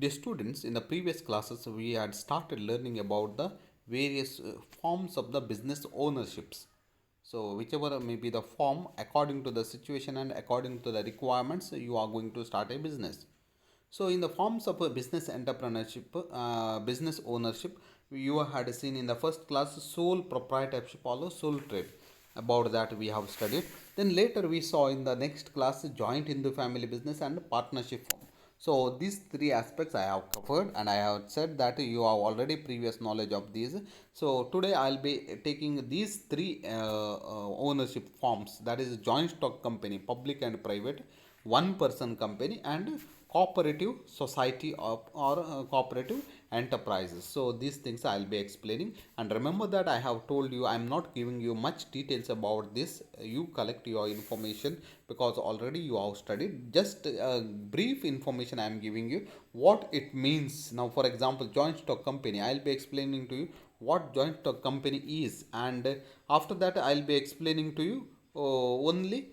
Dear students, in the previous classes, we had started learning about the various forms of the business ownerships. So, whichever may be the form, according to the situation and according to the requirements, you are going to start a business. So, in the forms of a business entrepreneurship, business ownership, you had seen in the first class sole proprietorship or sole trade. About that, we have studied. Then later, we saw in the next class joint into family business and partnership form. So, these three aspects I have covered, and I have said that you have already previous knowledge of these. So, today I'll be taking these three ownership forms, that is, joint stock company, public and private, one person company, and cooperative society or cooperative enterprises. So these things I'll be explaining, and remember that I have told you I'm not giving you much details about this. You collect your information because already you have studied. Just brief information I am giving you what it means. Now for example, joint stock company, I'll be explaining to you what joint stock company is, and after that I'll be explaining to you only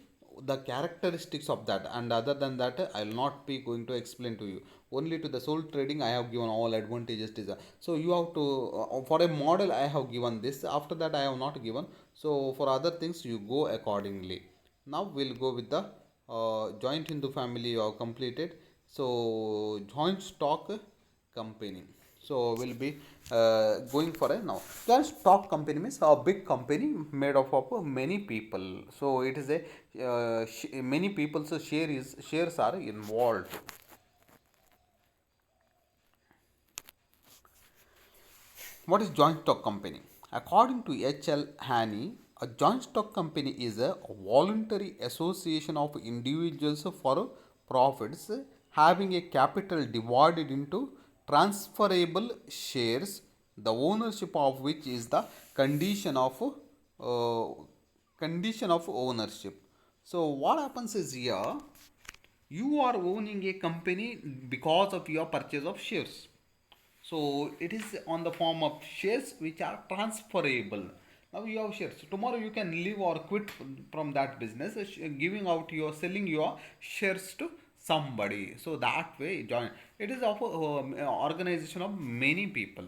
the characteristics of that, and other than that I will not be going to explain to you. Only to the sole trading I have given all advantages to the, so you have to for a model I have given this, after that I have not given. So for other things you go accordingly. Now we'll go with the joint hindu family you have completed. So joint stock company, so we'll be going for a now. Joint stock company means a big company made up of many people. So it is a many people's shares are involved. What is joint stock company? According to H.L. Haney, a joint stock company is a voluntary association of individuals for profits having a capital divided into transferable shares, the ownership of which is the condition of uh, ownership. So what happens is here, you are owning a company because of your purchase of shares. So it is on the form of shares which are transferable. Now you have shares. Tomorrow you can leave or quit from that business, giving out your selling your shares to somebody. So that way, join. It is of a organization of many people.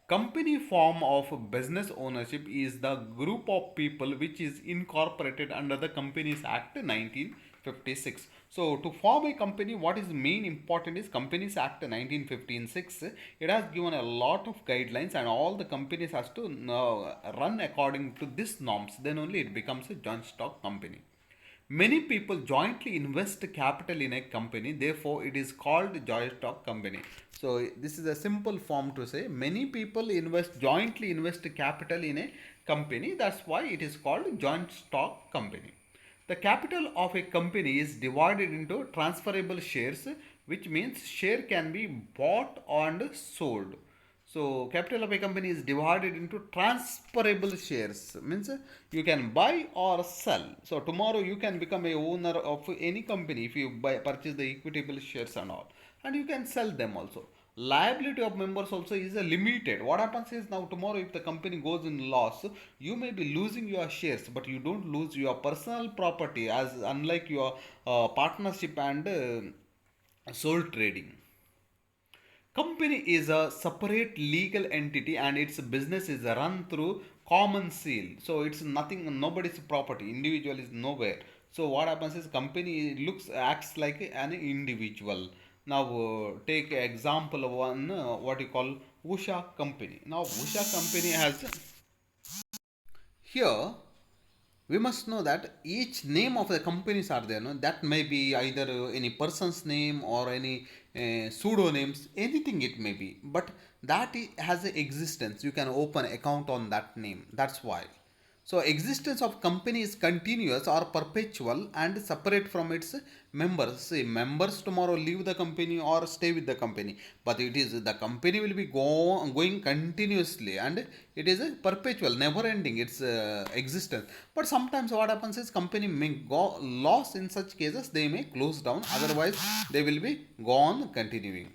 Company form of business ownership is the group of people which is incorporated under the Companies Act 1956. So to form a company, what is main important is Companies Act 1956. It has given a lot of guidelines and all the companies has to run according to these norms. Then only it becomes a joint stock company. Many people jointly invest capital in a company, therefore, it is called joint stock company. So, this is a simple form to say many people jointly invest capital in a company, that's why it is called joint stock company. The capital of a company is divided into transferable shares, which means share can be bought and sold. So capital of a company is divided into transferable shares. Means you can buy or sell. So tomorrow you can become a owner of any company if you purchase the equitable shares and all, and you can sell them also. Liability of members also is a limited. What happens is, now tomorrow if the company goes in loss, you may be losing your shares, but you don't lose your personal property, as unlike your partnership and sole trading. Company is a separate legal entity and its business is run through common seal. So it's nothing, nobody's property. Individual is nowhere. So what happens is company acts like an individual. Now take example of one what you call Usha company. Now Usha company has here, we must know that each name of the companies are there, no? That may be either any person's name or any pseudonames, anything it may be, but has an existence. You can open account on that name, that's why. So existence of company is continuous or perpetual and separate from its members. See, members tomorrow leave the company or stay with the company, but it is the company will be going continuously, and it is a perpetual, never ending its existence. But sometimes what happens is company may go loss. In such cases, they may close down. Otherwise, they will be gone continuing.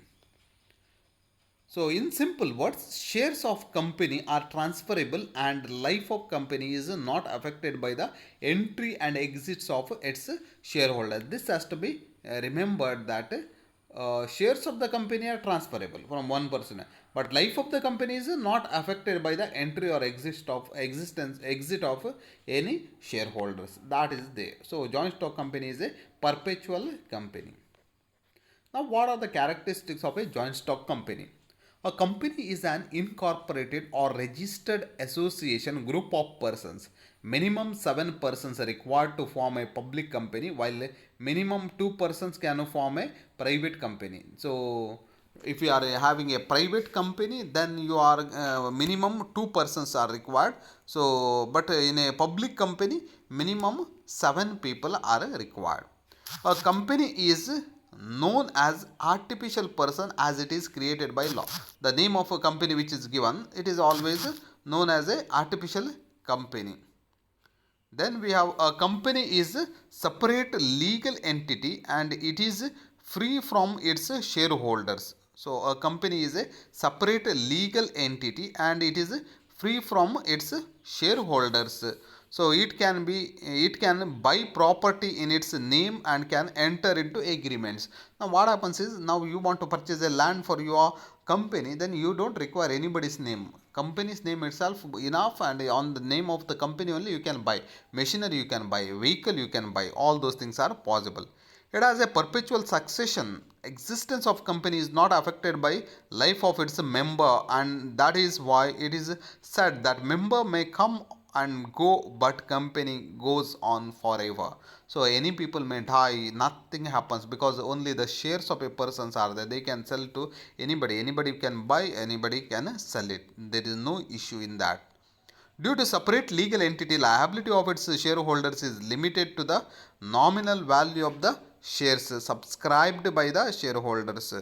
So in simple words, shares of company are transferable and life of company is not affected by the entry and exits of its shareholder. This has to be remembered that shares of the company are transferable from one person, but life of the company is not affected by the entry or exit of any shareholders. That is there. So joint stock company is a perpetual company. Now, what are the characteristics of a joint stock company? A company is an incorporated or registered association group of persons. Minimum 7 persons are required to form a public company, while minimum 2 persons can form a private company. So, if you are having a private company, then you are minimum 2 persons are required. So, but in a public company, minimum 7 people are required. A company is known as artificial person as it is created by law. The name of a company which is given, it is always known as a artificial company. Then we have a company is a separate legal entity and it is free from its shareholders. So a company is a separate legal entity and it is free from its shareholders. So it can buy property in its name and can enter into agreements. Now what happens is, now you want to purchase a land for your company, then you don't require anybody's name. Company's name itself enough, and on the name of the company only you can buy machinery, you can buy vehicle, you can buy, all those things are possible. It has a perpetual succession. Existence of company is not affected by life of its member, and that is why it is said that member may come and go but company goes on forever. So any people may die, nothing happens, because only the shares of a persons are there. They can sell to anybody, anybody can buy, anybody can sell it. There is no issue in that. Due to separate legal entity, liability of its shareholders is limited to the nominal value of the shares subscribed by the shareholders.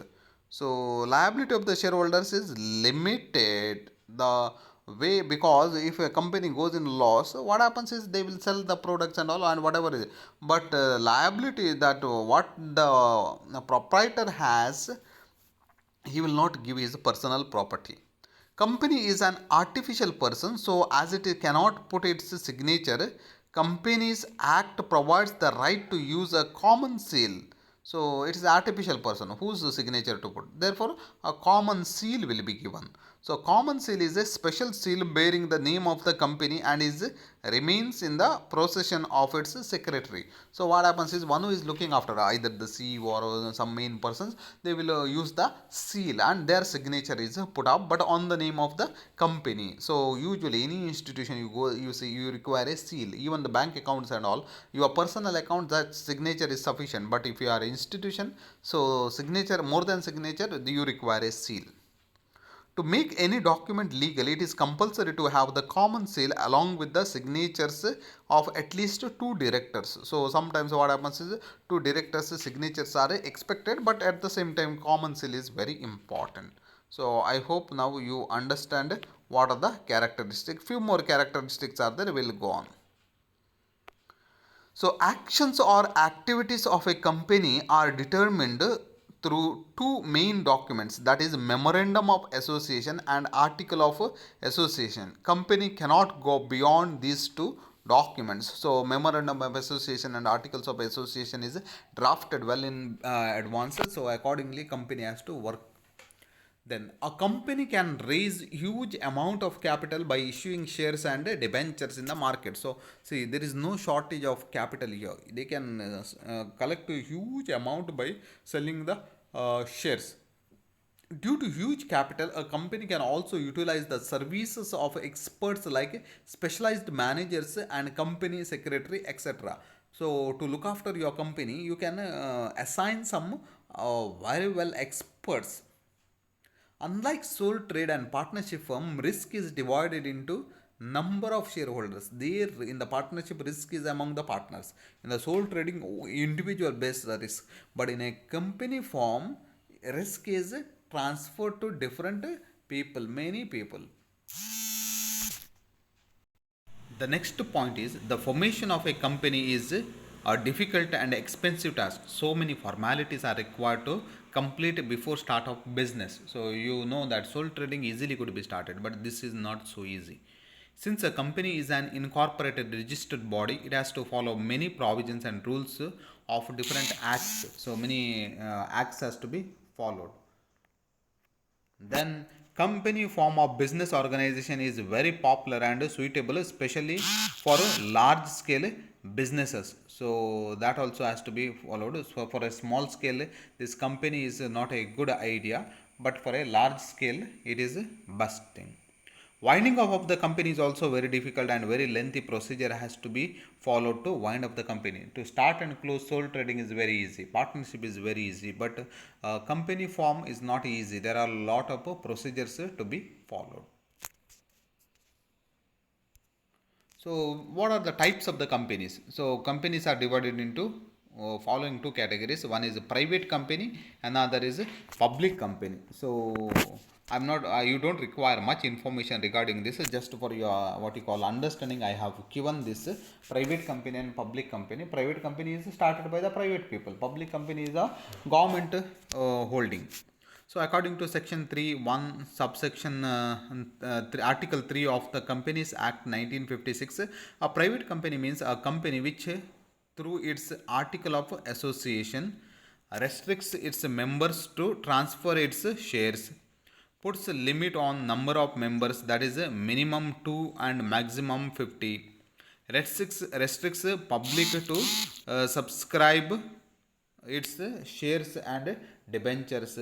So, liability of the shareholders is limited the way, because if a company goes in loss, what happens is they will sell the products and all and whatever is. But liability, that what the proprietor has, he will not give his personal property. Company is an artificial person, so as it cannot put its signature, companies act provides the right to use a common seal. So it is artificial person whose signature to put, therefore a common seal will be given. So common seal is a special seal bearing the name of the company and is remains in the possession of its secretary. So what happens is, one who is looking after either the CEO or some main persons, they will use the seal and their signature is put up, but on the name of the company. So usually any institution you go, you see, you require a seal. Even the bank accounts and all, your personal account, that signature is sufficient, but if you are institution, so signature, more than signature, you require a seal. To make any document legal, it is compulsory to have the common seal along with the signatures of at least two directors. So sometimes what happens is, two directors' signatures are expected, but at the same time, common seal is very important. So I hope now you understand what are the characteristics. Few more characteristics are there. We'll go on. So, actions or activities of a company are determined through two main documents, that is memorandum of association and article of association. Company cannot go beyond these two documents. So memorandum of association and articles of association is drafted well in advance. So accordingly company has to work. Then a company can raise huge amount of capital by issuing shares and debentures in the market. So see, there is no shortage of capital here. They can collect a huge amount by selling the shares. Due to huge capital, a company can also utilize the services of experts like specialized managers and company secretary, etc. So to look after your company, you can assign some very well experts. Unlike sole trade and partnership firm, risk is divided into number of shareholders. There in the partnership, risk is among the partners. In the sole trading, individual based risk. But in a company form, risk is transferred to different people, many people. The next point is, the formation of a company is a difficult and expensive task. So many formalities are required to complete before start of business. So you know that sole trading easily could be started, but this is not so easy. Since a company is an incorporated registered body, it has to follow many provisions and rules of different acts. So many acts has to be followed. Then company form of business organization is very popular and suitable especially for large scale businesses. So that also has to be followed. So for a small scale, this company is not a good idea, but for a large scale, it is busting. Winding up of the company is also very difficult and very lengthy procedure has to be followed to wind up the company. To start and close sole trading is very easy. Partnership is very easy, but company form is not easy. There are a lot of procedures to be followed. So, what are the types of the companies? So, companies are divided into following two categories. One is a private company, another is a public company. So, I'm not. You don't require much information regarding this. Just for your what you call understanding, I have given this private company and public company. Private company is started by the private people. Public company is a government holding. So, according to Section 3, 1, subsection Article 3 of the Companies Act 1956, a private company means a company which, through its article of association, restricts its members to transfer its shares, puts a limit on number of members, that is minimum 2 and maximum 50, restricts public to subscribe its shares and debentures.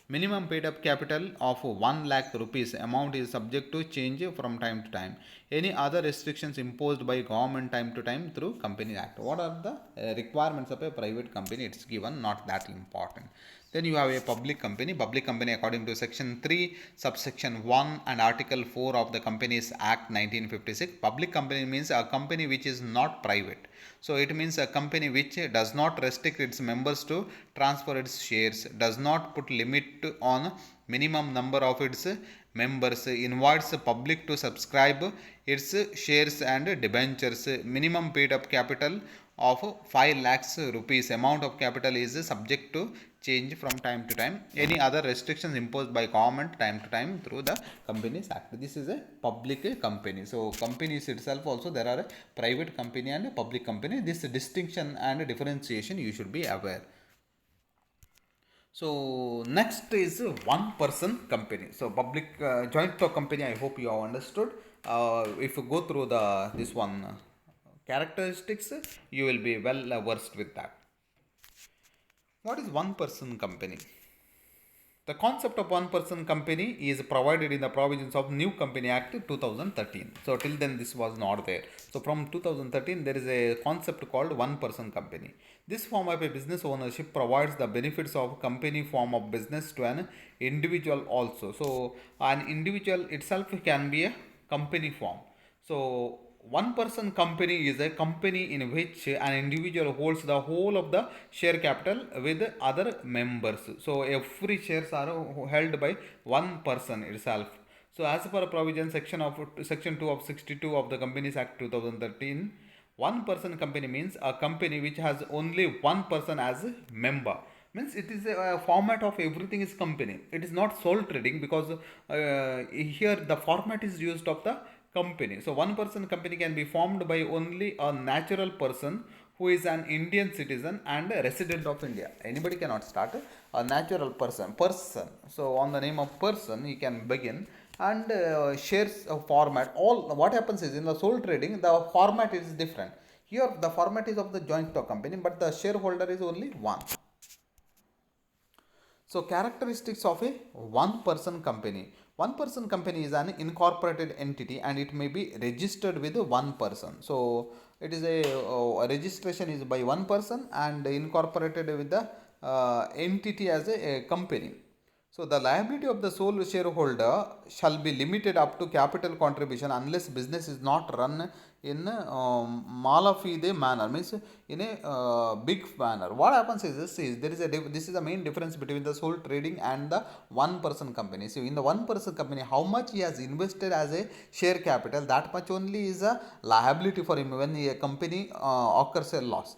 Minimum paid up capital of 1 lakh rupees amount is subject to change from time to time. Any other restrictions imposed by government time to time through Company Act. What are the requirements of a private company? It's given, not that important. Then you have a public company. Public company according to section 3, subsection 1 and article 4 of the Companies Act 1956. Public company means a company which is not private. So it means a company which does not restrict its members to transfer its shares, does not put limit on minimum number of its members, invites public to subscribe its shares and debentures. Minimum paid up capital of 5 lakhs rupees. Amount of capital is subject to change from time to time. Any other restrictions imposed by government time to time through the Companies Act. This is a public company. So companies itself also there are a private company and a public company. This distinction and differentiation you should be aware. So next is one person company. So public joint stock company. I hope you have understood. If you go through the this one characteristics, you will be well versed with that. What is one person company? The concept of one person company is provided in the provisions of New Company Act 2013. So till then this was not there. So from 2013 there is a concept called one person company. This form of a business ownership provides the benefits of company form of business to an individual also. So an individual itself can be a company form. So one person company is a company in which an individual holds the whole of the share capital with other members. So every shares are held by one person itself. So as per provision section 2 of 62 of the Companies Act 2013, one person company means a company which has only one person as a member. Means it is a format of everything is company. It is not sole trading because here the format is used of the company. So one person company can be formed by only a natural person who is an Indian citizen and a resident of India. Anybody cannot start a natural person. So on the name of person he can begin and shares a format. All what happens is in the sole trading the format is different. Here the format is of the joint stock company, but the shareholder is only one. So characteristics of a one person company. One person company is an incorporated entity and it may be registered with one person. So it is a registration is by one person and incorporated with the entity as a company. So the liability of the sole shareholder shall be limited up to capital contribution unless business is not run in mala fide manner, means in a big manner. What happens is this is there is a this is the main difference between the sole trading and the one person company. So in the one person company, how much he has invested as a share capital, that much only is a liability for him when a company occurs a loss.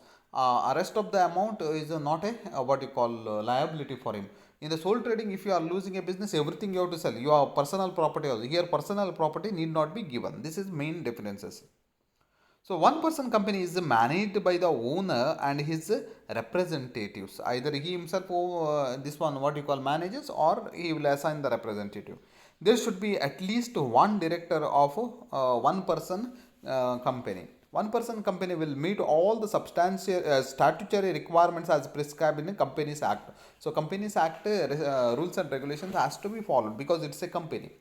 Rest of the amount is not a what you call liability for him. In the sole trading, if you are losing a business, everything you have to sell. Your personal property also. Here, personal property need not be given. This is main differences. So one person company is managed by the owner and his representatives. Either he himself this one what you call manages, or he will assign the representative. There should be at least one director of one person company. One person company will meet all the substantial statutory requirements as prescribed in the Companies Act. So Companies Act rules and regulations has to be followed because it's a company.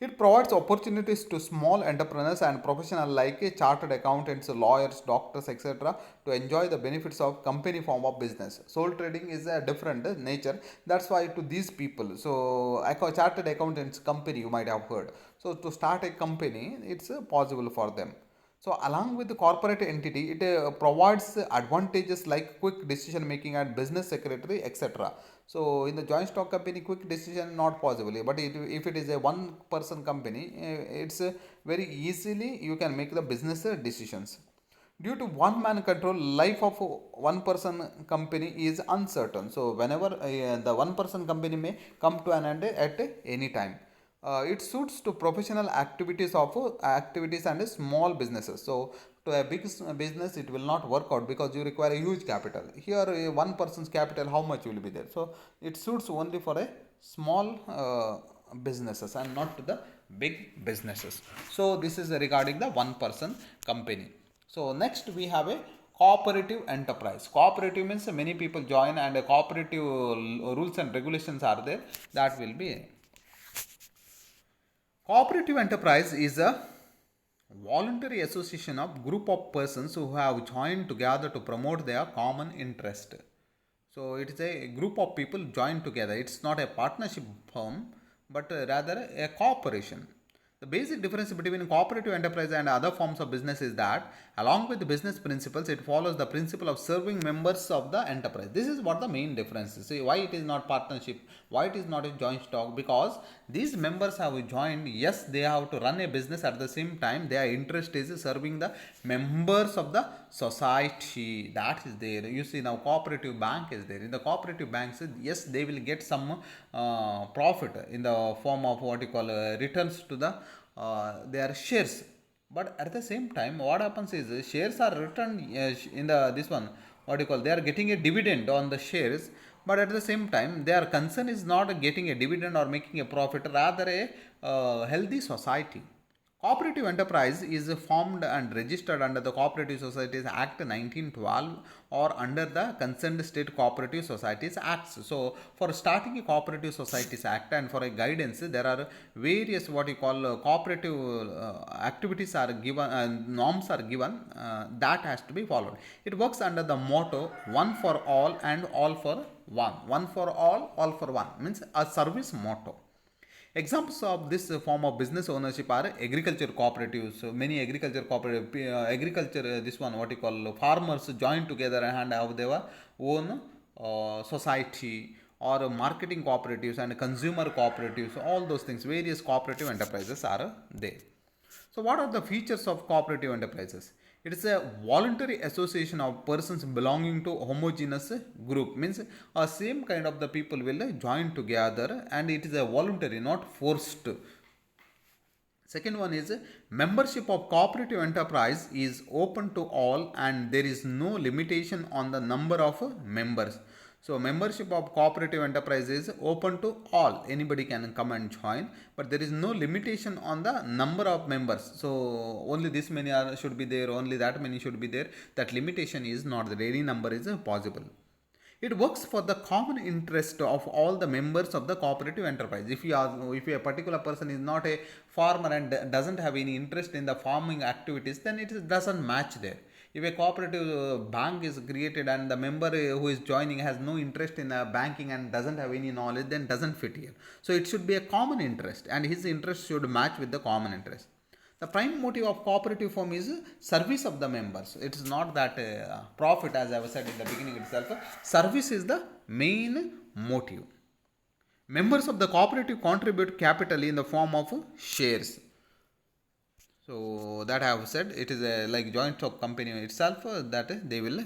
It provides opportunities to small entrepreneurs and professionals like chartered accountants, lawyers, doctors, etc. to enjoy the benefits of company form of business. Sole trading is a different nature. That's why to these people, so chartered accountants company you might have heard. So to start a company, it's possible for them. So along with the corporate entity, it provides advantages like quick decision making and business secretary, etc. So in the joint stock company, quick decision not possible. But if it is a one person company, it's very easily you can make the business decisions. Due to one man control, life of one person company is uncertain. So whenever the one person company may come to an end at any time. It suits to professional activities of activities and small businesses. So to a big business, it will not work out because you require a huge capital. Here, one person's capital, how much will be there? So it suits only for a small businesses and not to the big businesses. So this is regarding the one person company. So next we have a cooperative enterprise. Cooperative means many people join and a cooperative rules and regulations are there. That will be cooperative enterprise is a voluntary association of group of persons who have joined together to promote their common interest. So it is a group of people joined together. It's not a partnership firm, but rather a cooperation. The basic difference between cooperative enterprise and other forms of business is that, along with the business principles, it follows the principle of serving members of the enterprise. This is what the main difference is. See why it is not partnership, why it is not a joint stock, because these members have joined. Yes, they have to run a business, at the same time their interest is serving the members of the society. That is there. You see now cooperative bank is there. In the cooperative banks, yes, they will get some profit in the form of what you call returns to the their shares. But at the same time, what happens is shares are returned in the this one what you call, they are getting a dividend on the shares. But at the same time, their concern is not getting a dividend or making a profit, rather a healthy society. Cooperative enterprise is formed and registered under the Cooperative Societies Act 1912 or under the Concerned State Cooperative Societies Acts. So, for starting a Cooperative Societies Act and for a guidance, there are various what you call cooperative activities are given, norms are given, that has to be followed. It works under the motto one for all and all for one. One for all for one means a service motto. Examples of this form of business ownership are agriculture cooperatives. So many agriculture cooperative, agriculture this one what you call farmers join together and have their own society, or marketing cooperatives and consumer cooperatives. All those things, various cooperative enterprises are there. So, what are the features of cooperative enterprises? It is a voluntary association of persons belonging to homogeneous group. Means a same kind of the people will join together, and it is a voluntary, not forced. Second one is membership of cooperative enterprise is open to all and there is no limitation on the number of members. So membership of cooperative enterprise is open to all. Anybody can come and join, but there is no limitation on the number of members. So only this many are should be there, only that many should be there. That limitation is not there. Any number is possible. It works for the common interest of all the members of the cooperative enterprise. If a particular person is not a farmer and doesn't have any interest in the farming activities, then it doesn't match there. If a cooperative bank is created and the member who is joining has no interest in banking and doesn't have any knowledge, then doesn't fit here. So it should be a common interest, and his interest should match with the common interest. The prime motive of cooperative firm is service of the members. It is not that profit, as I was said in the beginning itself. Service is the main motive. Members of the cooperative contribute capital in the form of shares. So that I have said, it is a like joint stock company itself that they will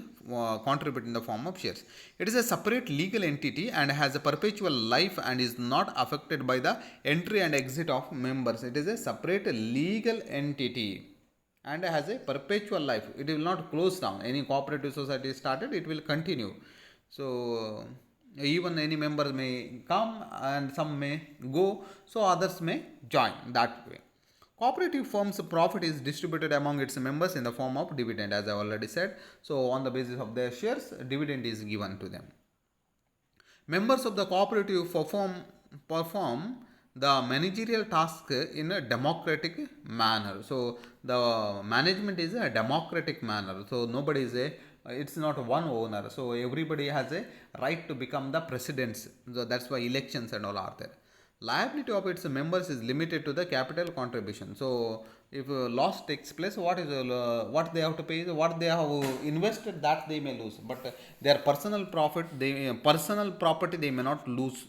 contribute in the form of shares. It is a separate legal entity and has a perpetual life and is not affected by the entry and exit of members. It is a separate legal entity and has a perpetual life. It will not close down. Any cooperative society started, it will continue. So even any member may come and some may go, so others may join that way. Cooperative firm's profit is distributed among its members in the form of dividend, as I already said. So on the basis of their shares, dividend is given to them. Members of the cooperative perform the managerial task in a democratic manner. So the management is a democratic manner. So nobody is a it's not one owner. So everybody has a right to become the presidents. So that's why elections and all are there. Liability of its members is limited to the capital contribution. So if a loss takes place, what they have to pay is what they have invested, that they may lose. But their personal property they may not lose.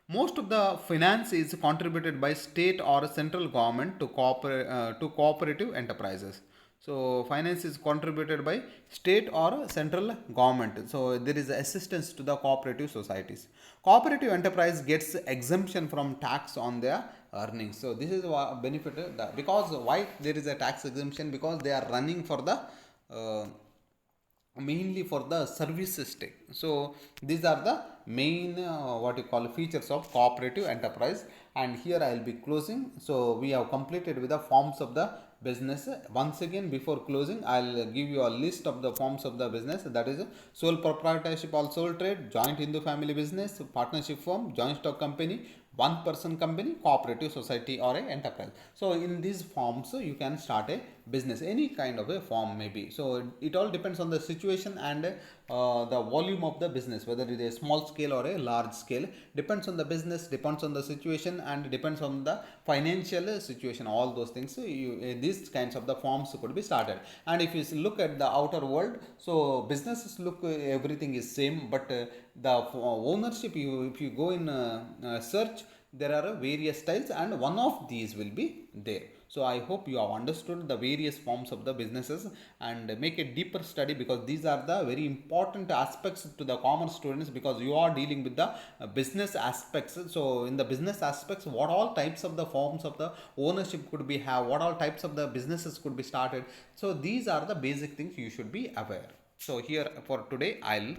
Most of the finance is contributed by state or central government to cooperative enterprises. So finance is contributed by state or central government. So there is assistance to the cooperative societies. Cooperative enterprise gets exemption from tax on their earnings. So this is what benefit because why there is a tax exemption, because they are running for the mainly for the services take. So these are the main what you call features of cooperative enterprise. And here I will be closing. So we have completed with the forms of the business. Once again, before closing, I'll give you a list of the forms of the business. That is sole proprietorship or sole trade, joint Hindu family business, partnership firm, joint stock company, one person company, cooperative society or a enterprise. So in these forms you can start a business, any kind of a form maybe. So it all depends on the situation and the volume of the business, whether it is a small scale or a large scale. Depends on the business, depends on the situation, and depends on the financial situation. All those things, so these kinds of the forms could be started. And if you look at the outer world, so businesses look everything is same, but the ownership, if you go in search, there are various styles and one of these will be there. So I hope you have understood the various forms of the businesses and make a deeper study, because these are the very important aspects to the commerce students, because you are dealing with the business aspects. So in the business aspects, what all types of the forms of the ownership could be have, what all types of the businesses could be started. So these are the basic things you should be aware. So here for today I'll